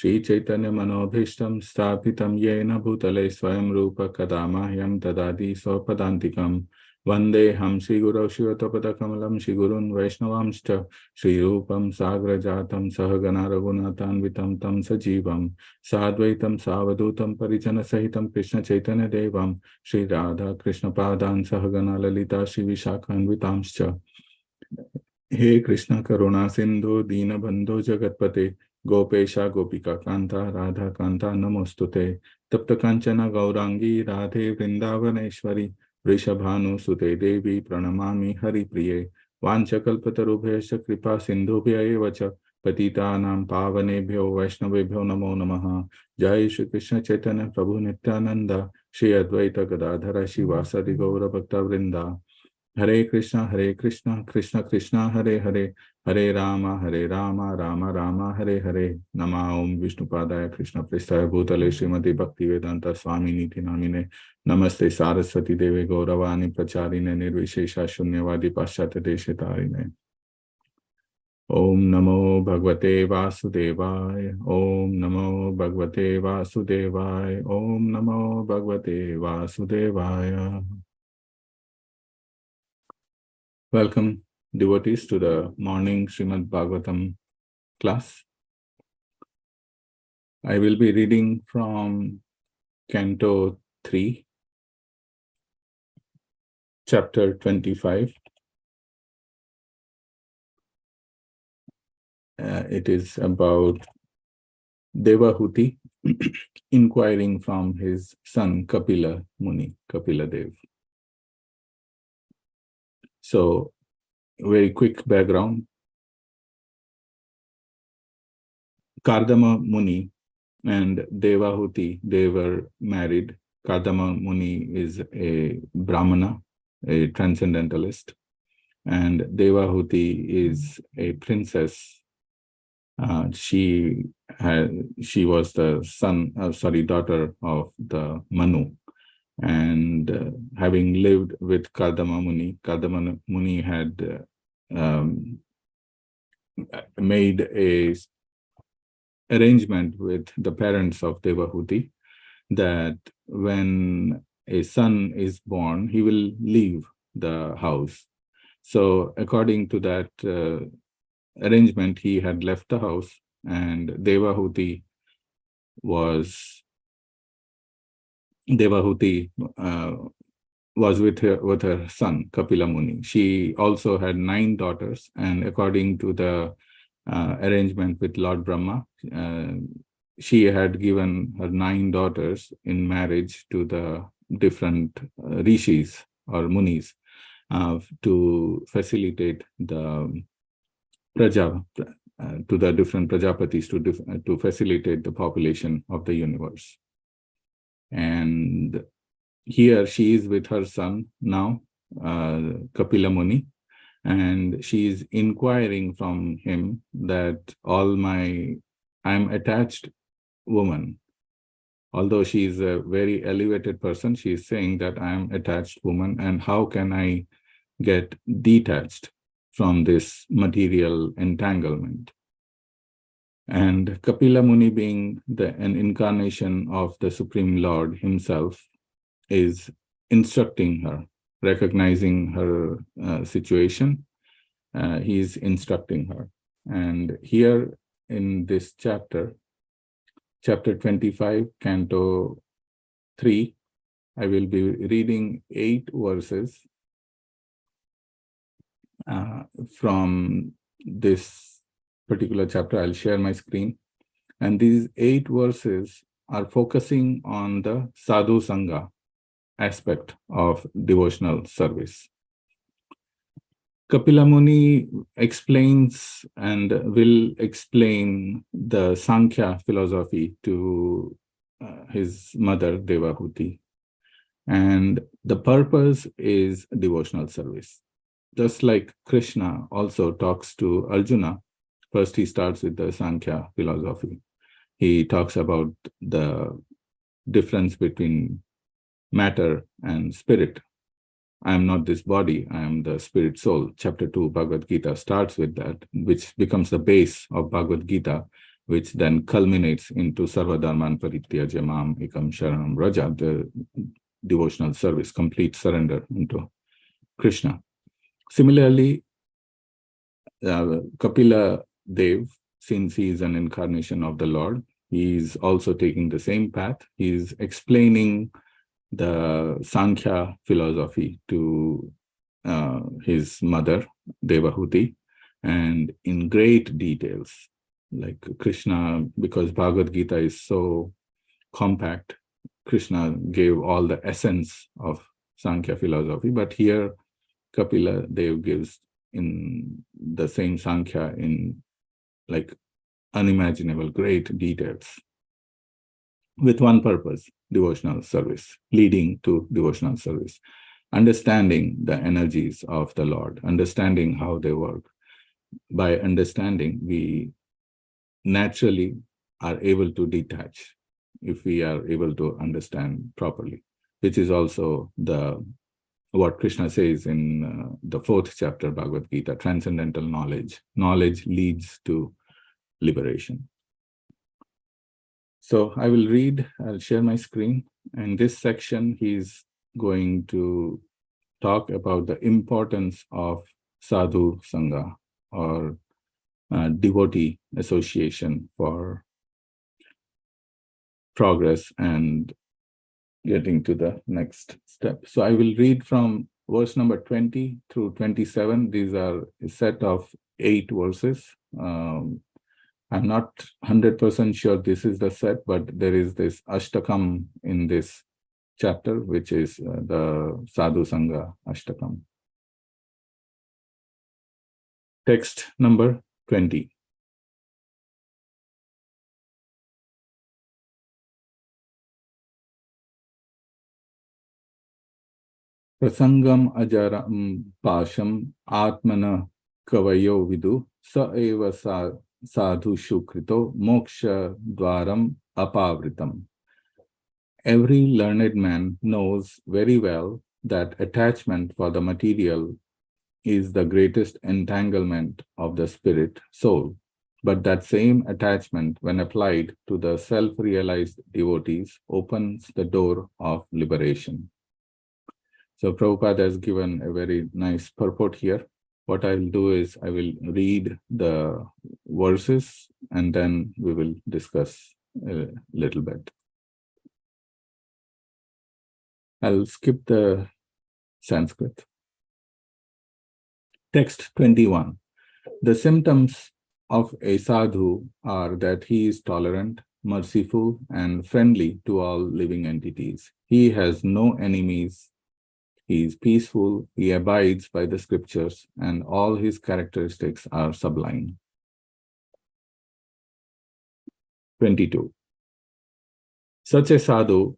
Shri Chaitanya Manobhishtam Sthapitam Yena Bhutale Swayam Rupa Kadamahyam Tadadi Swapadantikam Vandeham Shri Guru Shivatapada Kamalam Shri Gurun Vaishnavamscha Shri Rupam Sagra Jatam Sahagana Raghunathan Tam Sajivam Sadvaitam Savadutam Parijana Sahitam Krishna Chaitanya Devam Shri Radha Krishna Padan Sahagana Lalita Shri Vishakhan Vitamscha He Krishna Karuna Sindhu Dina Bandhu Jagatpate Gopesha Gopika Kanta Radha Kanta Namostute Tapta Kanchana Gaurangi Radhe Vrindavaneshwari Vrishabhanu Sute Devi Pranamami Hari Priye Vanchakalpatarubhesha Kripa Sindhubhya Evacha Patitanam Pavanebhyo Vaishnavebhyo Namo Namaha Jai Shri Krishna Chaitanya Prabhu Nityananda Shri Advaita Gadadhara Shivasadi Gaura Bhakta Vrinda Hare Krishna, Krishna Krishna, Hare Hare, Hare Rama, Rama Rama, Hare Hare. Nama Om Vishnupadaya Krishna Prestaya Bhutale Srimati Bhaktivedanta Swami Niti Namine Namaste Saraswati Deve Gauravani Pracharine Nirvishesha Shunyavadi Paschata Deshitarine. Om Namo Bhagavate Vasudevaya, Om Namo Bhagavate Vasudevaya, Om Namo Bhagavate Vasudevaya. Welcome, devotees, to the morning Srimad Bhagavatam class. I will be reading from Canto 3, Chapter 25. It is about Devahuti inquiring from his son Kapila Muni, Kapila Dev. So, very quick background. Kardama Muni and Devahuti, they were married. Kardama Muni is a Brahmana, a transcendentalist, and Devahuti is a princess. She was the daughter of the Manu. And having lived with Kardama Muni had made a arrangement with the parents of Devahuti that when a son is born, he will leave the house. So according to that arrangement, he had left the house, and Devahuti was with her son Kapila Muni. She also had 9 daughters, and according to the arrangement with Lord Brahma, she had given her 9 daughters in marriage to the different rishis or munis to facilitate the praja, to the different prajapatis to facilitate the population of the universe. And here she is with her son now, Kapila Muni, and she is inquiring from him that I'm attached woman. Although she is a very elevated person, she is saying that I am attached woman, and how can I get detached from this material entanglement? And Kapila Muni, being an incarnation of the Supreme Lord himself, is instructing her, recognizing her situation. He is instructing her. And here in this chapter 25, Canto 3, I will be reading 8 verses from this particular chapter. I'll share my screen. And these 8 verses are focusing on the Sadhusanga aspect of devotional service. Kapila Muni explains and will explain the Sankhya philosophy to his mother Devahuti. And the purpose is devotional service. Just like Krishna also talks to Arjuna, first he starts with the Sankhya philosophy. He talks about the difference between matter and spirit. I am not this body, I am the spirit soul. Chapter 2, Bhagavad Gita starts with that, which becomes the base of Bhagavad Gita. which then culminates into Sarvadharman Parityaja Mam Ekam Sharanam Vraja, the devotional service, complete surrender into Krishna. Similarly, Kapila Dev, since he is an incarnation of the Lord, he is also taking the same path. He is explaining the Sankhya philosophy to his mother, Devahuti, and in great details. Like Krishna, because Bhagavad Gita is so compact, Krishna gave all the essence of Sankhya philosophy, but here Kapila Dev gives in the same Sankhya in like unimaginable great details with one purpose: devotional service, leading to devotional service, understanding the energies of the Lord, understanding how they work. By understanding, we naturally are able to detach if we are able to understand properly, which is also what Krishna says in the 4th chapter Bhagavad Gita, transcendental knowledge. Knowledge leads to liberation. So I will read, I'll share my screen. In this section, he's going to talk about the importance of Sadhusanga, or devotee association, for progress and getting to the next step. So I will read from verse number 20 through 27. These are a set of 8 verses. I'm not 100% sure this is the set, but there is this Ashtakam in this chapter, which is the Sadhusanga Ashtakam. Text number 20. Prasangam ajaram pasham atmana kavayo vidu sa eva sadhu shukrito moksha dwaram apavritam. Every learned man knows very well that attachment for the material is the greatest entanglement of the spirit soul. But that same attachment, when applied to the self-realized devotees, opens the door of liberation. So Prabhupada has given a very nice purport here. What I'll do is I will read the verses and then we will discuss a little bit. I'll skip the Sanskrit. Text 21. The symptoms of a sadhu are that he is tolerant, merciful, and friendly to all living entities. He has no enemies. He is peaceful, he abides by the scriptures, and all his characteristics are sublime. 22. Such a sadhu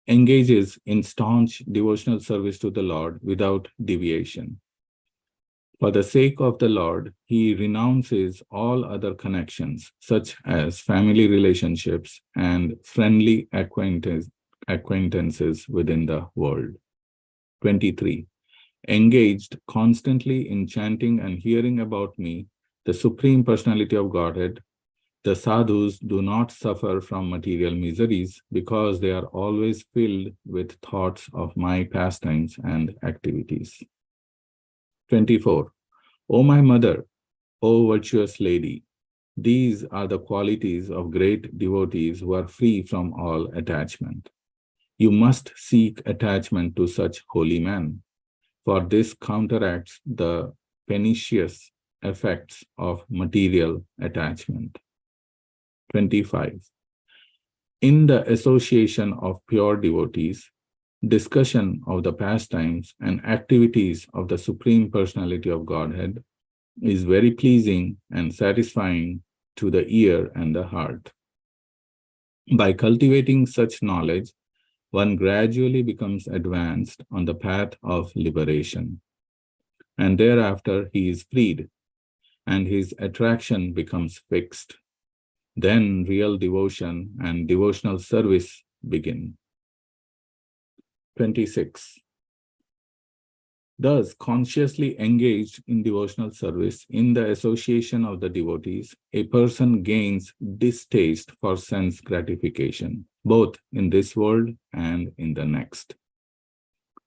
engages in staunch devotional service to the Lord without deviation. For the sake of the Lord, he renounces all other connections, such as family relationships and friendly acquaintances within the world. 23. Engaged constantly in chanting and hearing about me, the Supreme Personality of Godhead, the sadhus do not suffer from material miseries because they are always filled with thoughts of my pastimes and activities. 24. O my mother, O virtuous lady, these are the qualities of great devotees who are free from all attachment. You must seek attachment to such holy men, for this counteracts the pernicious effects of material attachment. 25. In the association of pure devotees, discussion of the pastimes and activities of the Supreme Personality of Godhead is very pleasing and satisfying to the ear and the heart. By cultivating such knowledge, one gradually becomes advanced on the path of liberation, and thereafter he is freed, and his attraction becomes fixed. Then real devotion and devotional service begin. 26. Thus, consciously engaged in devotional service in the association of the devotees, a person gains distaste for sense gratification, both in this world and in the next.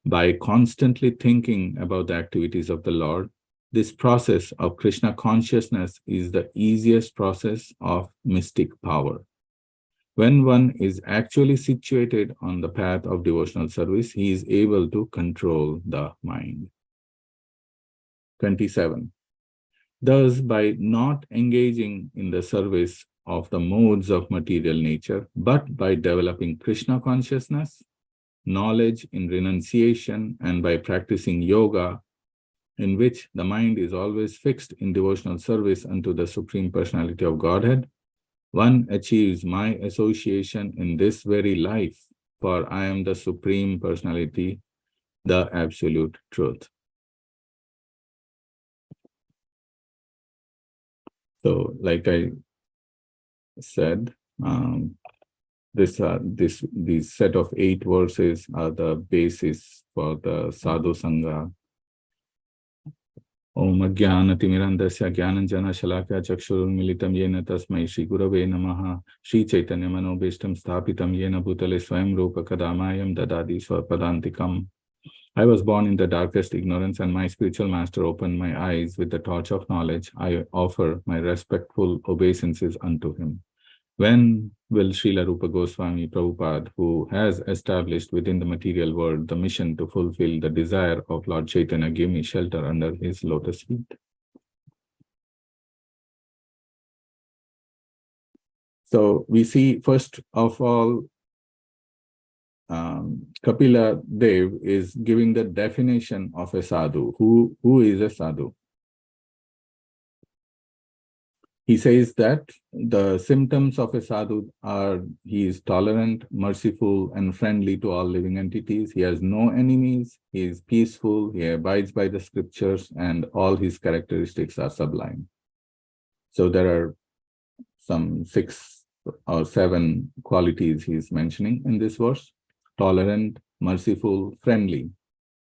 By constantly thinking about the activities of the Lord, this process of Krishna consciousness is the easiest process of mystic power. When one is actually situated on the path of devotional service, he is able to control the mind. 27. Thus, by not engaging in the service of the modes of material nature, but by developing Krishna consciousness, knowledge in renunciation, and by practicing yoga, in which the mind is always fixed in devotional service unto the Supreme Personality of Godhead, one achieves my association in this very life, for I am the Supreme Personality, the Absolute Truth. So, like I said, these set of 8 verses are the basis for the Sadhusanga. Om Ajnanatimirandasya Jnananjana Shalakya Chakshurunmilitam Yena Tasmai Shri Gurave Namaha Shri Chaitanya Manobhishtam Sthapitam Yena Bhutale Swayam Rupa Kadamayam Dadadi Swapadantikam. I was born in the darkest ignorance, and my spiritual master opened my eyes with the torch of knowledge. I offer my respectful obeisances unto him. When will Srila Rupa Goswami Prabhupada, who has established within the material world the mission to fulfill the desire of Lord Chaitanya, give me shelter under his lotus feet? So we see, first of all, Kapila Dev is giving the definition of a sadhu. Who is a sadhu? He says that the symptoms of a sadhu are he is tolerant, merciful, and friendly to all living entities. He has no enemies. He is peaceful. He abides by the scriptures, and all his characteristics are sublime. So there are some 6 or 7 qualities he is mentioning in this verse: tolerant, merciful, friendly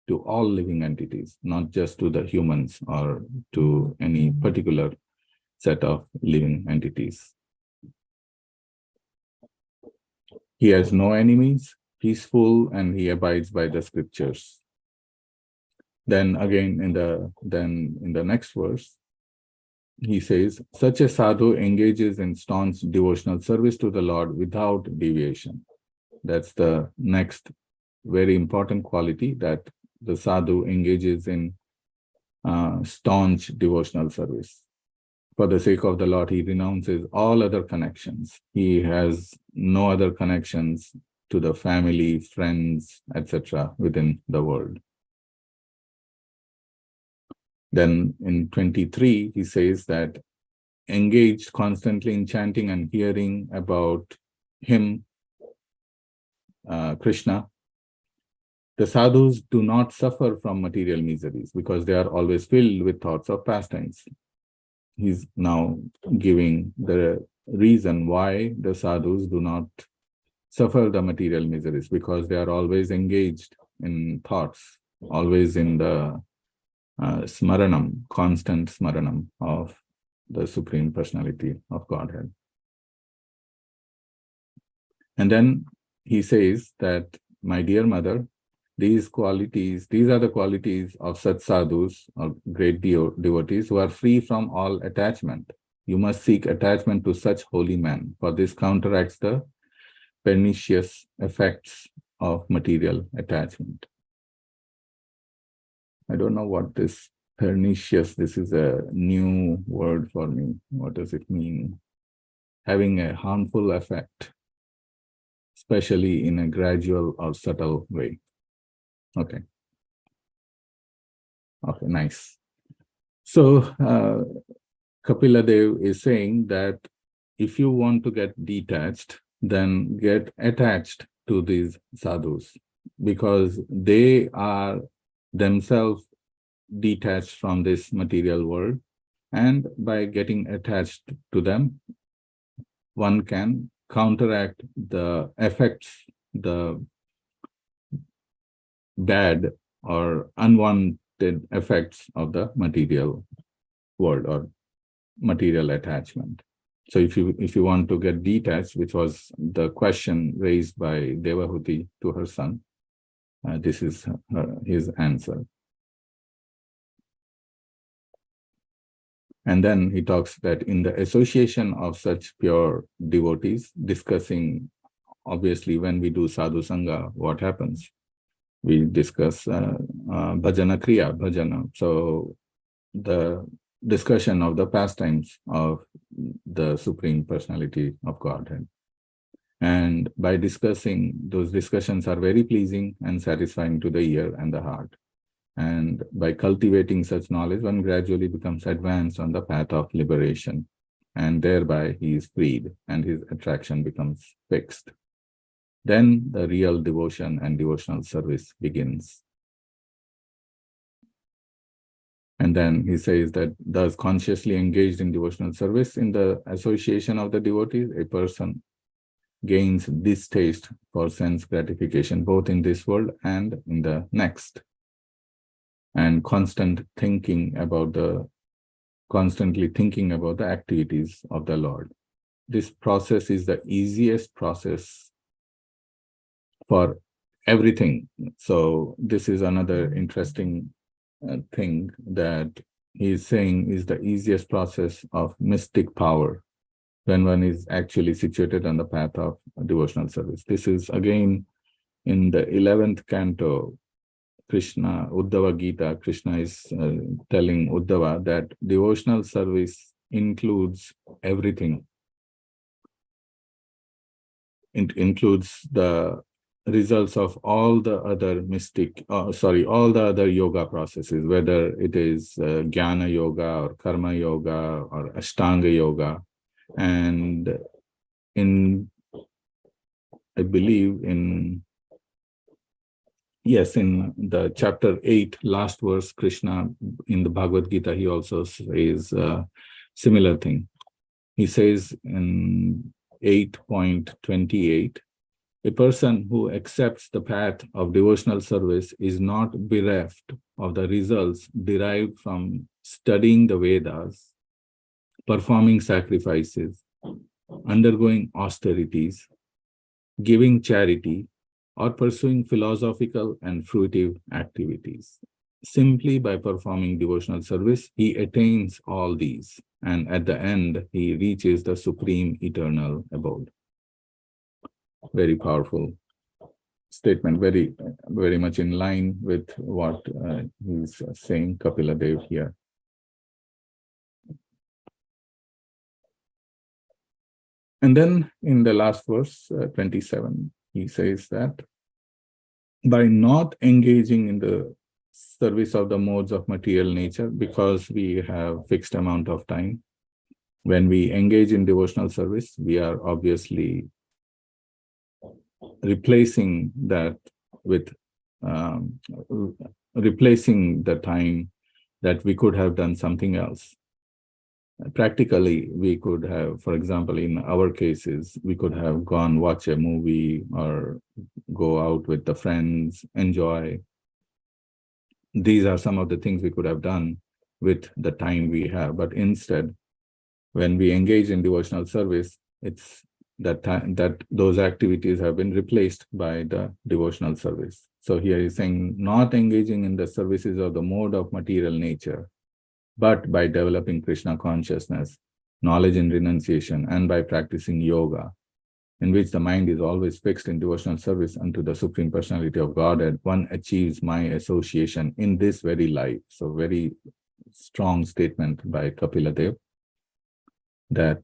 to all living entities, not just to the humans or to any particular set of living entities. He has no enemies, peaceful, and he abides by the scriptures. Then again in the next verse, he says, such a sadhu engages in staunch devotional service to the Lord without deviation. That's the next very important quality, that the sadhu engages in staunch devotional service. For the sake of the Lord, he renounces all other connections. He has no other connections to the family, friends, etc. within the world. Then in 23, he says that engaged constantly in chanting and hearing about him, Krishna, the sadhus do not suffer from material miseries because they are always filled with thoughts of pastimes. He's now giving the reason why the sadhus do not suffer the material miseries, because they are always engaged in thoughts, always in the smaranam, constant smaranam of the Supreme Personality of Godhead. And then he says that, my dear mother, these are the qualities of such sadhus, or great devotees, who are free from all attachment. You must seek attachment to such holy men, for this counteracts the pernicious effects of material attachment. I don't know what this pernicious, this is a new word for me. What does it mean? Having a harmful effect, especially in a gradual or subtle way. Okay, nice. So Kapila Dev is saying that if you want to get detached, then get attached to these sadhus, because they are themselves detached from this material world, and by getting attached to them, one can counteract the effects, the bad or unwanted effects of the material world or material attachment. So if you want to get detached, which was the question raised by Devahuti to her son, this is his answer. And then he talks that in the association of such pure devotees, discussing, obviously, when we do Sadhusanga, what happens? We discuss bhajana kriya, bhajana. So the discussion of the pastimes of the Supreme Personality of Godhead. And by discussing, those discussions are very pleasing and satisfying to the ear and the heart. And by cultivating such knowledge, one gradually becomes advanced on the path of liberation. And thereby he is freed and his attraction becomes fixed. Then the real devotion and devotional service begins. And then he says that thus consciously engaged in devotional service in the association of the devotees, a person gains distaste for sense gratification, both in this world and in the next. And constantly thinking about the activities of the Lord. This process is the easiest process for everything. So this is another interesting thing that he's saying is the easiest process of mystic power when one is actually situated on the path of devotional service. This is again in the 11th canto, Krishna, Uddhava Gita, Krishna is telling Uddhava that devotional service includes everything. It includes the results of all the other all the other yoga processes, whether it is Jnana Yoga or Karma Yoga or Ashtanga Yoga. And I believe in the chapter 8, last verse, Krishna in the Bhagavad Gita, he also says a similar thing. He says in 8.28, a person who accepts the path of devotional service is not bereft of the results derived from studying the Vedas, performing sacrifices, undergoing austerities, giving charity, or pursuing philosophical and fruitive activities. Simply by performing devotional service, he attains all these, and at the end, he reaches the supreme eternal abode. Very powerful statement, very, very much in line with what he's saying, Kapila Dev here. And then in the last verse, 27, he says that by not engaging in the service of the modes of material nature, because we have fixed amount of time, when we engage in devotional service, we are obviously replacing that with replacing the time that we could have done something else. Practically, we could have, for example, in our cases, we could have gone watch a movie or go out with the friends, enjoy. These are some of the things we could have done with the time we have. But instead, when we engage in devotional service, it's that those activities have been replaced by the devotional service. So here he's saying not engaging in the services of the mode of material nature, but by developing Krishna consciousness, knowledge and renunciation, and by practicing yoga, in which the mind is always fixed in devotional service unto the Supreme Personality of Godhead, one achieves my association in this very life. So very strong statement by Kapila Dev that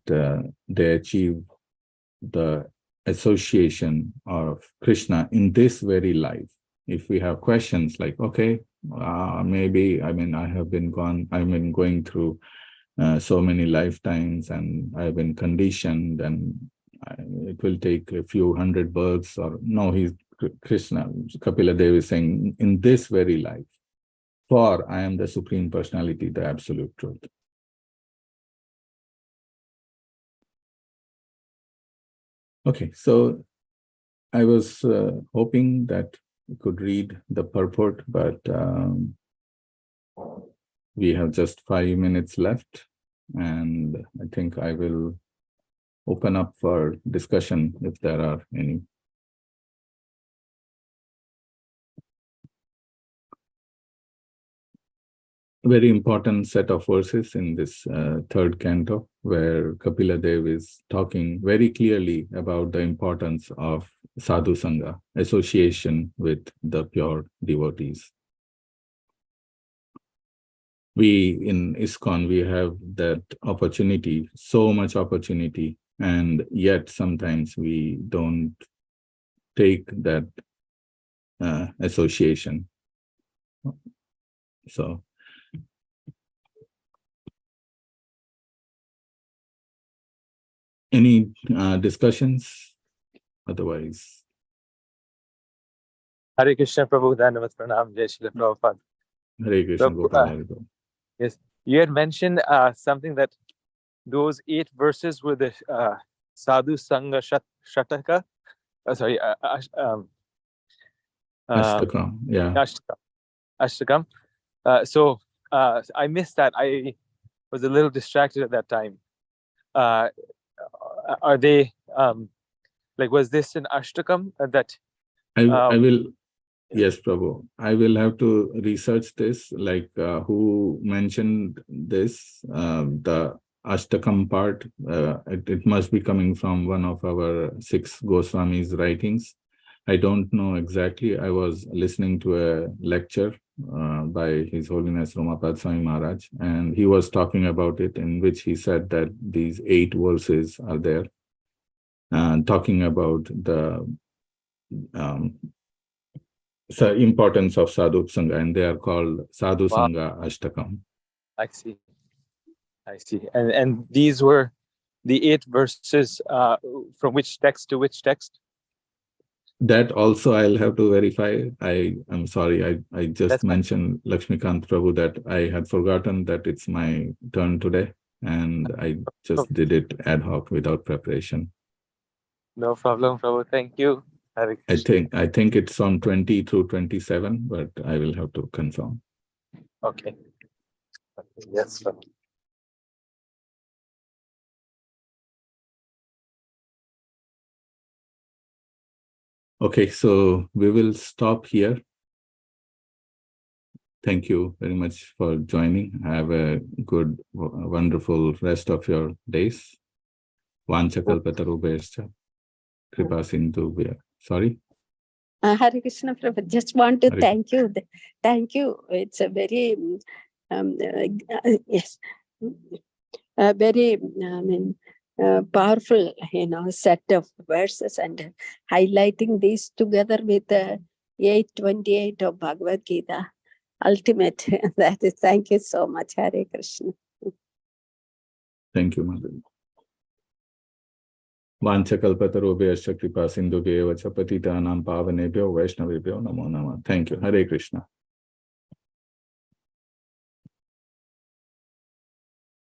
they achieve the association of Krishna in this very life. If we have questions like, okay, maybe, I have been going through so many lifetimes and I've been conditioned and it will take a few hundred births, or no, Krishna, Kapila Dev is saying, in this very life, for I am the Supreme Personality, the Absolute Truth. Okay, so I was hoping that we could read the purport, but We have just 5 minutes left, and I think I will open up for discussion if there are any. Very important set of verses in this third canto, where Kapila Dev is talking very clearly about the importance of Sadhusanga, association with the pure devotees. We in ISKCON, we have that opportunity, so much opportunity, and yet sometimes we don't take that association. So, any discussions? Otherwise, Hare Krishna, Prabhu, Dhanavat Pranam, Jai Shri Prabhupada. Hare Krishna, Gopal Hare. Yes, you had mentioned something that those 8 verses were the Sadhusanga Shataka. Ashtakam, yeah. Ashtakam. So I missed that. I was a little distracted at that time. Are they like, was this an Ashtakam that I will, yes, Prabhu. I will have to research this, like who mentioned this, the Ashtakam part. It must be coming from one of our 6 Goswamis' writings. I don't know exactly. I was listening to a lecture by His Holiness Romapad Swami Maharaj, and he was talking about it, in which he said that these 8 verses are there, talking about the importance of Sadhusanga, and they are called Sadhusanga Ashtakam. I see. And these were the 8 verses from which text to which text? That also I'll have to verify. I'm sorry, I just mentioned Lakshmikant Prabhu that I had forgotten that it's my turn today, and I just did it ad hoc without preparation. No problem, Prabhu. Thank you. I think it's from 20 through 27, but I will have to confirm. Okay. Yes, sir. Okay, so we will stop here. Thank you very much for joining. Have a good, wonderful rest of your days. Vanchakalpatarubhayascha kripa sindhubhya. Sorry? Hare Krishna, Prabhu. Just want to thank you. Thank you. It's a very, yes, a very, powerful, set of verses, and highlighting these together with 8:28 of Bhagavad Gita. Ultimate. That is, thank you so much, Hare Krishna. Thank you, Mother. Vanchakalpatarubhayascha kripa sindhubhya vacha patitanam pavanebhyo vaishnavebhyo namo namah. Thank you. Hare Krishna.